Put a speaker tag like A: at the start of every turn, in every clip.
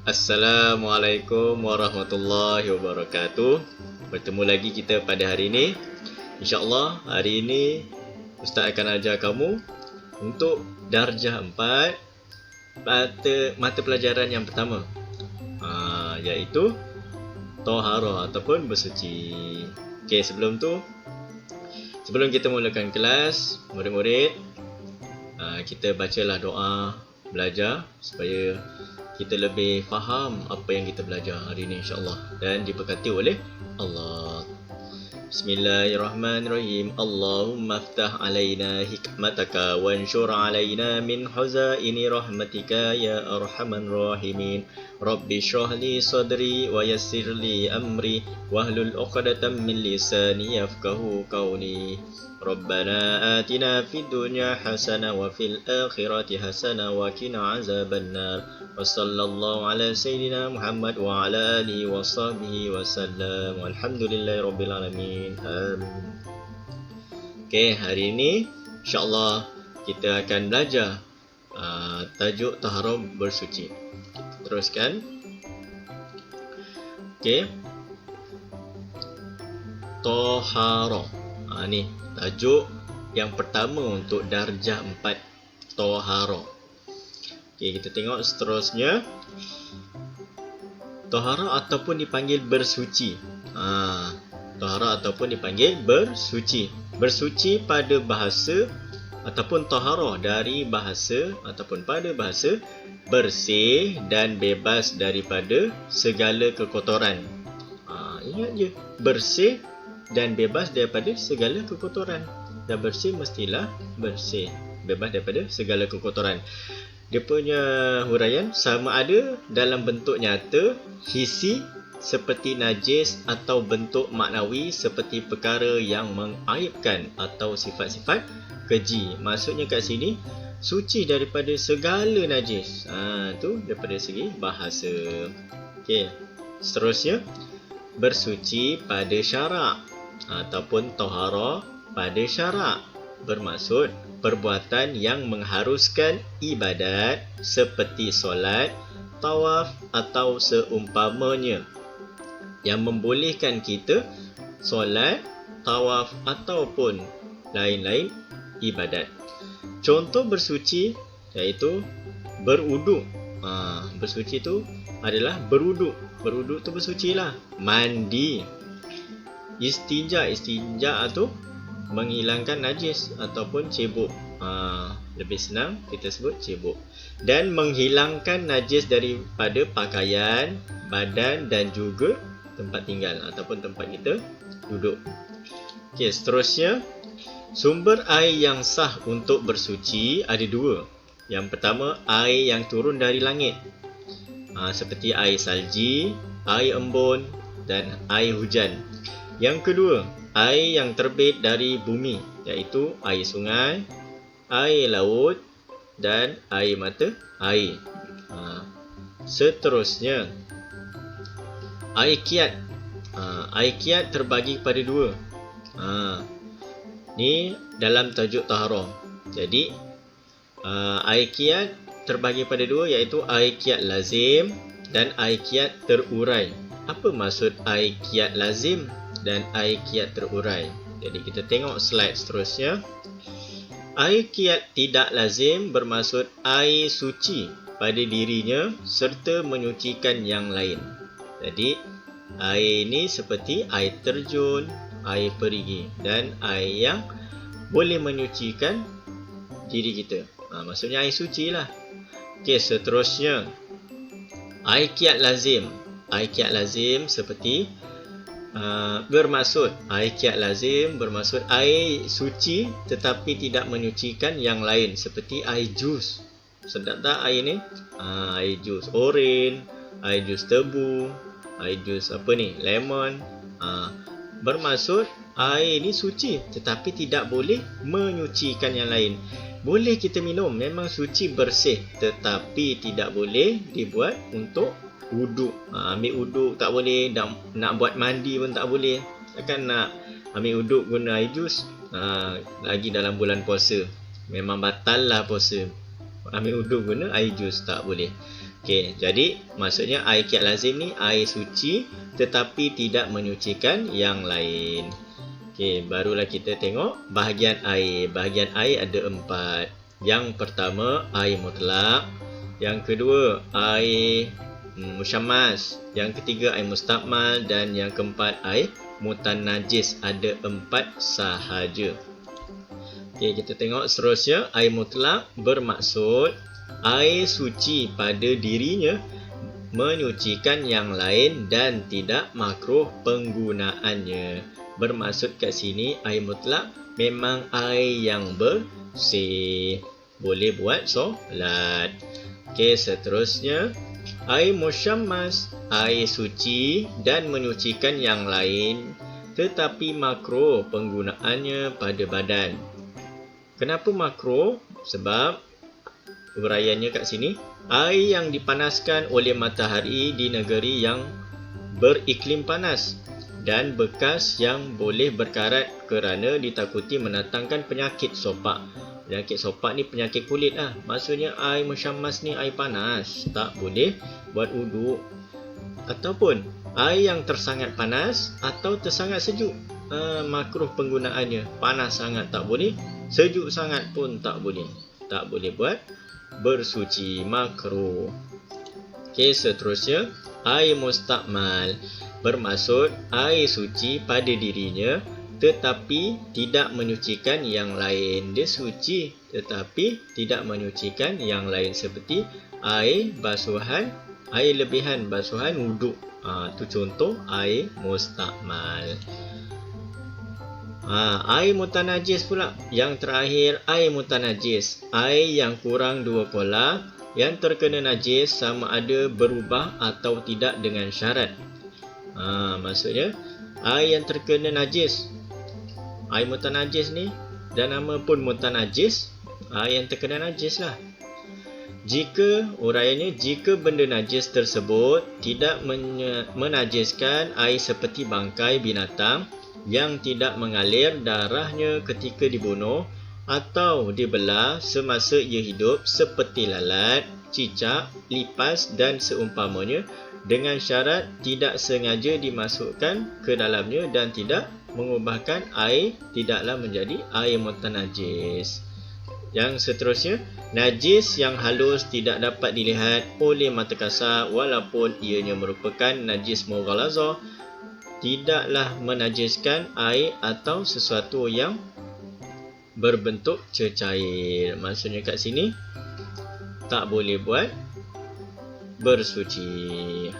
A: Assalamualaikum warahmatullahi wabarakatuh. Bertemu lagi kita pada hari ini. InsyaAllah hari ini Ustaz akan ajar kamu untuk darjah 4 mata pelajaran yang pertama, iaitu Taharah ataupun bersuci. Okey, sebelum kita mulakan kelas, murid-murid, kita bacalah doa belajar supaya kita lebih faham apa yang kita belajar hari ini, insyaAllah, dan diberkati oleh Allah. Bismillahirrahmanirrahim. Allahumma aftah alaina hikmataka wanshur alaina min huzaini rahmatika ya arhaman rahimin. Rabbi shrah li sadri wa yassir li amri wahlul 'uqdatam min lisani yafqahu qawli. Rabbana atina fid dunya hasanah wa fil akhirati hasanah wa qina azabannar. Wa sallallahu ala sayyidina Muhammad wa ala alihi wa sahbihi wa sallam. Walhamdulillahi rabbil alamin. Amin. Okey, hari ini insya-Allah kita akan belajar tajuk taharah bersuci. Teruskan. Okey. Taharah. Ni tajuk yang pertama untuk darjah 4, Taharah. Okey, kita tengok seterusnya. Taharah ataupun dipanggil bersuci. Taharah ataupun dipanggil bersuci. Bersuci pada bahasa ataupun taharah dari bahasa ataupun pada bahasa bersih dan bebas daripada segala kekotoran. Ingat je, bersih dan bebas daripada segala kekotoran. Dan bersih mestilah bersih, bebas daripada segala kekotoran. Dia punya huraian sama ada dalam bentuk nyata, hisi seperti najis, atau bentuk maknawi seperti perkara yang mengaibkan atau sifat-sifat keji. Maksudnya kat sini suci daripada segala najis. Tu daripada segi bahasa. Okey. Seterusnya, bersuci pada syarak ataupun taharah pada syarak bermaksud perbuatan yang mengharuskan ibadat seperti solat, tawaf atau seumpamanya, yang membolehkan kita solat, tawaf ataupun lain-lain ibadat. Contoh bersuci iaitu berwuduk. Bersuci tu adalah berwuduk. Berwuduk tu bersucilah. Mandi. Istinja tu menghilangkan najis ataupun cebok. Lebih senang kita sebut cebok. Dan menghilangkan najis daripada pakaian, badan dan juga tempat tinggal ataupun tempat kita duduk. Okey, seterusnya, sumber air yang sah untuk bersuci ada dua. Yang pertama, air yang turun dari langit, seperti air salji, air embun dan air hujan. Yang kedua, air yang terbit dari bumi, iaitu air sungai, air laut dan air mata air. Seterusnya, air kiat. Air kiat terbagi kepada dua. Ni dalam tajuk taharah. Jadi, air kiat terbagi pada dua, iaitu air kiat lazim dan air kiat terurai. Apa maksud air kiat lazim dan air kiat terurai? Jadi kita tengok slide seterusnya. Air kiat tidak lazim bermaksud air suci pada dirinya serta menyucikan yang lain. Jadi air ini seperti air terjun, air perigi dan air yang boleh menyucikan diri kita. Maksudnya air suci lah. Okey, seterusnya, air kiat lazim. Air kiat lazim seperti bermaksud air kiat lazim bermaksud air suci tetapi tidak menyucikan yang lain, seperti air jus. Sedap tak air ni? Air jus oren, air jus tebu, air jus lemon. Bermaksud air ni suci tetapi tidak boleh menyucikan yang lain. Boleh kita minum, memang suci bersih, tetapi tidak boleh dibuat untuk wuduk. Ambil wuduk tak boleh, nak buat mandi pun tak boleh. Takkan nak ambil wuduk guna air jus. Lagi dalam bulan puasa, memang batal lah puasa. Ambil wuduk guna air jus tak boleh. Okey, jadi maksudnya air kiat lazim ni air suci tetapi tidak menyucikan yang lain. Okey, barulah kita tengok bahagian air. Bahagian air ada 4. Yang pertama air mutlak, yang kedua air musyammas, yang ketiga air mustakmal dan yang keempat air mutanajis. Ada 4 sahaja. Okey, kita tengok seterusnya. Air mutlak bermaksud air suci pada dirinya menyucikan yang lain dan tidak makruh penggunaannya. Bermaksud kat sini air mutlak memang air yang bersih, boleh buat solat. Okey, seterusnya air musyammas, air suci dan menyucikan yang lain tetapi makruh penggunaannya pada badan. Kenapa makruh? Sebab uraiannya kat sini, air yang dipanaskan oleh matahari di negeri yang beriklim panas dan bekas yang boleh berkarat kerana ditakuti mendatangkan penyakit sopak. Penyakit sopak ni penyakit kulit lah. Maksudnya air musyammas ni air panas, tak boleh buat wuduk. Ataupun air yang tersangat panas atau tersangat sejuk, makruh penggunaannya. Panas sangat tak boleh, sejuk sangat pun tak boleh. Tak boleh buat bersuci, makruh. Okey, seterusnya air mustakmal bermaksud air suci pada dirinya tetapi tidak menyucikan yang lain. Dia suci tetapi tidak menyucikan yang lain, seperti air basuhan, air lebihan basuhan wuduk. Itu contoh air mustakmal. Air mutanajis pula. Yang terakhir, air mutanajis, air yang kurang 2 pola yang terkena najis sama ada berubah atau tidak dengan syarat. Maksudnya air yang terkena najis, air mutanajis ni, dan nama pun mutanajis, air yang terkena najis lah. Jika uraiannya, jika benda najis tersebut tidak menajiskan air seperti bangkai binatang yang tidak mengalir darahnya ketika dibunuh atau dibelah semasa ia hidup, seperti lalat, cicak, lipas dan seumpamanya, dengan syarat tidak sengaja dimasukkan ke dalamnya dan tidak mengubahkan air, tidaklah menjadi air mutanajis. Yang seterusnya, najis yang halus tidak dapat dilihat oleh mata kasar walaupun ianya merupakan najis mughalazah, tidaklah menajiskan air atau sesuatu yang berbentuk cecair. Maksudnya kat sini tak boleh buat bersuci.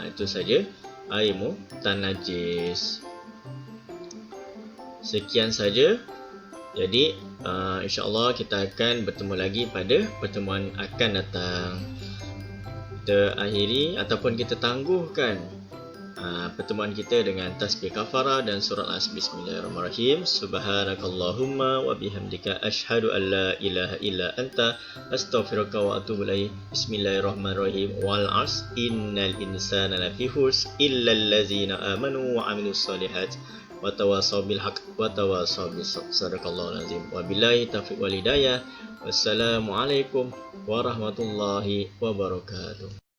A: Itu saja air mutanajis. Sekian saja. Jadi insya-Allah kita akan bertemu lagi pada pertemuan akan datang. Kita akhiri ataupun kita tangguhkan pertemuan kita dengan tasbih kafarah dan surah As. Bismillahirrahmanirrahim. Subhanakallahumma wa bihamdika asyhadu an la ilaha illa anta astaghfiruka wa atubu ilaik. Bismillahirrahmanirrahim. Wal 'asr innal insana lafi khusr illa allazina amanu wa 'amilus solihat wa tawasaw bil haqq wa tawasaw bis sabr. Sadaqallahul azim. Wabillahi taufiq wal hidayah. Wassalamualaikum warahmatullahi wabarakatuh.